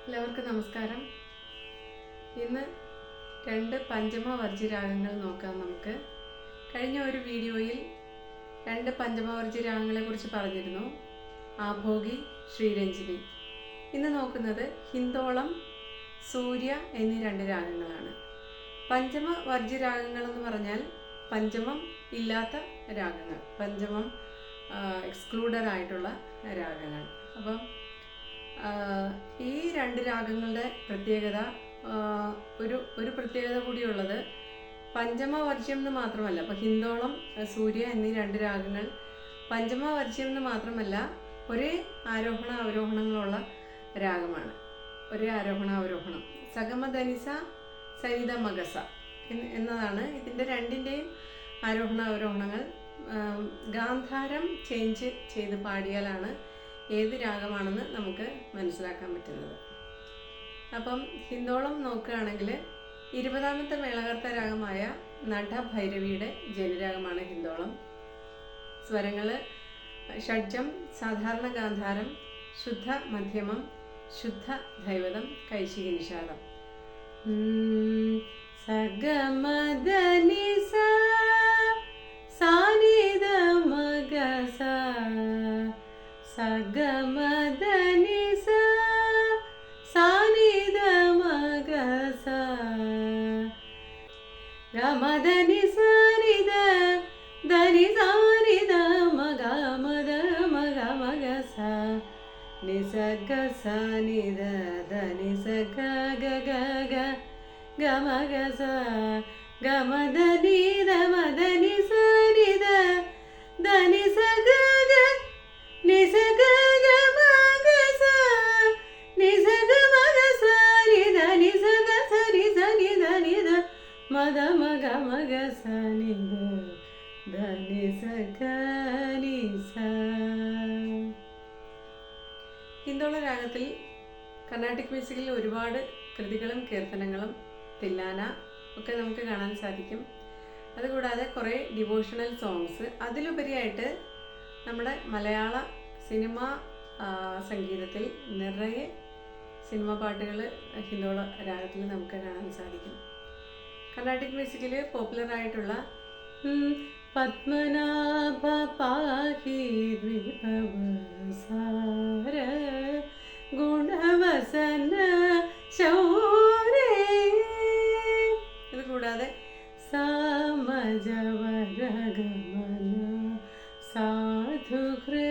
എല്ലാവർക്കും നമസ്കാരം. ഇന്ന് രണ്ട് പഞ്ചമവർജ്ജി രാഗങ്ങൾ നോക്കാം. നമുക്ക് കഴിഞ്ഞ ഒരു വീഡിയോയിൽ രണ്ട് പഞ്ചമവർജ്ജി രാഗങ്ങളെ കുറിച്ച് പറഞ്ഞിരുന്നു, ആഭോഗി, ശ്രീരഞ്ജിനി. ഇന്ന് നോക്കുന്നത് ഹിന്ദോളം, സൂര്യ എന്നീ രണ്ട് രാഗങ്ങളാണ്. പഞ്ചമവർജ്ജി രാഗങ്ങൾ എന്ന് പറഞ്ഞാൽ പഞ്ചമം ഇല്ലാത്ത രാഗങ്ങൾ, പഞ്ചമം എക്സ്ക്ലൂഡഡ് ആയിട്ടുള്ള രാഗങ്ങൾ. അപ്പം ഈ രണ്ട് രാഗങ്ങളുടെ പ്രത്യേകത, ഒരു പ്രത്യേകത കൂടിയുള്ളത് പഞ്ചമവർജ്യം എന്ന് മാത്രമല്ല. അപ്പോൾ ഹിന്ദോളം, സൂര്യ എന്നീ രണ്ട് രാഗങ്ങൾ പഞ്ചമവർജ്യം എന്ന് മാത്രമല്ല, ഒരേ ആരോഹണ അവരോഹണങ്ങളുള്ള രാഗമാണ്. ഒരേ ആരോഹണ അവരോഹണം, സഗമധനിസ സരിത മഗസ എന്നതാണ് ഇതിൻ്റെ രണ്ടിൻ്റെയും ആരോഹണ അവരോഹണങ്ങൾ. ഗാന്ധാരം ചേഞ്ച് ചെയ്ത് പാടിയാലാണ് ഏത് രാഗമാണെന്ന് നമുക്ക് മനസ്സിലാക്കാൻ പറ്റുന്നത്. അപ്പം ഹിന്ദോളം നോക്കുകയാണെങ്കിൽ 20ാമത്തെ മേളകർത്ത രാഗമായ നടഭൈരവിയുടെ ജനിരാഗമാണ് ഹിന്ദോളം. സ്വരങ്ങൾ ഷഡ്ജം, സാധാരണ ഗാന്ധാരം, ശുദ്ധ മധ്യമം, ശുദ്ധ ധൈവതം, കൈശികി നിഷാദം. സഗമധനിസ സാനിധ മഗസ, സഗമധനിസ സാനിധ മഗസ, ഗമധനി സാനിധ ധനി സാനിധ മഗമധ മഗ മഗസ, നിസഗ സാനിധ ധനി സഗ ഗ ഗ ഗമഗസ, ഗമധനി ധമധനി സാനിധ ധനി സഗ ഗ നിസഗ ഗമഗസ, നിസഗ മഗസ നിധ നിസഗ സനി സനി ധനി ധ മദ മഗ മഗസ നിധ ധനി സഗ നിസ. ഹിന്ദോള രാഗത്തിൽ കർണാട്ടിക് മ്യൂസിക്കിൽ ഒരുപാട് കൃതികളും കീർത്തനങ്ങളും തില്ലാന ഒക്കെ നമുക്ക് കാണാൻ സാധിക്കും. അതുകൂടാതെ കുറേ ഡിവോഷണൽ സോങ്സ്, അതിലുപരിയായിട്ട് നമ്മുടെ മലയാള സിനിമ സംഗീതത്തിൽ നിറയെ സിനിമ പാട്ടുകൾ ഹിന്ദോള രാഗത്തിൽ നമുക്ക് കാണാൻ സാധിക്കും. കർണാട്ടിക് മ്യൂസിക്കിൽ പോപ്പുലറായിട്ടുള്ള പത്മനാഭ പാഹി വിഭവസാര ഗുണവസന ശൗരേ, ഇത് കൂടാതെ സമജവരഗമന സാധുഹൃത്,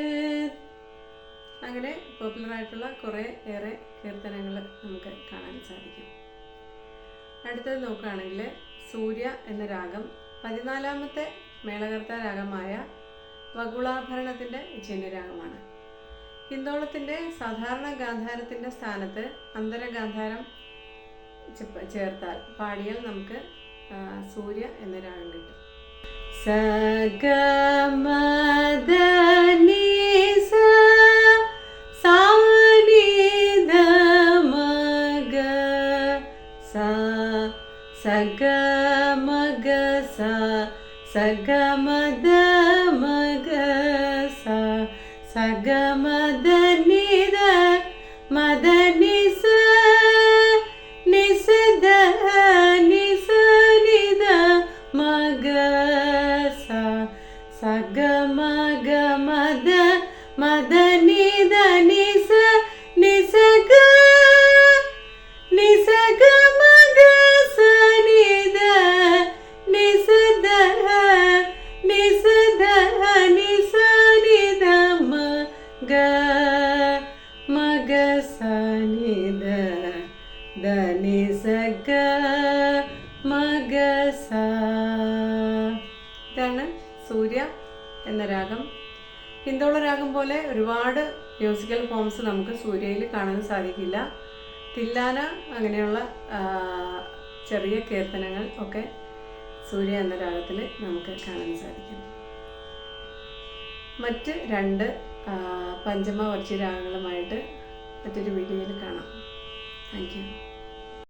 അങ്ങനെ പോപ്പുലറായിട്ടുള്ള കുറേ ഏറെ കീർത്തനങ്ങൾ നമുക്ക് കാണാൻ സാധിക്കും. അടുത്തത് നോക്കുകയാണെങ്കിൽ സൂര്യ എന്ന രാഗം 14ാമത്തെ മേളകർത്ത രാഗമായ വകുളാഭരണത്തിൻ്റെ ജന്യരാഗമാണ്. ഹിന്ദോളത്തിൻ്റെ സാധാരണ ഗാന്ധാരത്തിൻ്റെ സ്ഥാനത്ത് അന്തരഗാന്ധാരം ചേർത്താൽ പാടിയാൽ നമുക്ക് സൂര്യ എന്ന രാഗം കിട്ടും. സഗമധനിസ സാനിധ മഗസ, സഗമഗസ സഗമധ മഗസ, സഗമധനിധ മദനിസ നിസധ നിസ നിധ മഗസ, സഗമഗമധ മദനിധ നിസ നിസഗ നിസഗ മഗസ നിധ നിസധ നിസധ നിസ നിധ മഗ മഗസ നിധ ധനി സഗ മഗസ. ഇതാണ് സൂര്യ എന്ന രാഗം. ഹിന്ദോള രാഗം പോലെ ഒരുപാട് മ്യൂസിക്കൽ ഫോംസ് നമുക്ക് സൂര്യയിൽ കാണാൻ സാധിക്കില്ല. തില്ലാന അങ്ങനെയുള്ള ചെറിയ കീർത്തനങ്ങൾ ഒക്കെ സൂര്യ എന്ന രാഗത്തിൽ നമുക്ക് കാണാൻ സാധിക്കും. മറ്റ് രണ്ട് പഞ്ചമവർജ്ജി രാഗങ്ങളുമായിട്ട് മറ്റൊരു വീഡിയോയിൽ കാണാം. Thank you.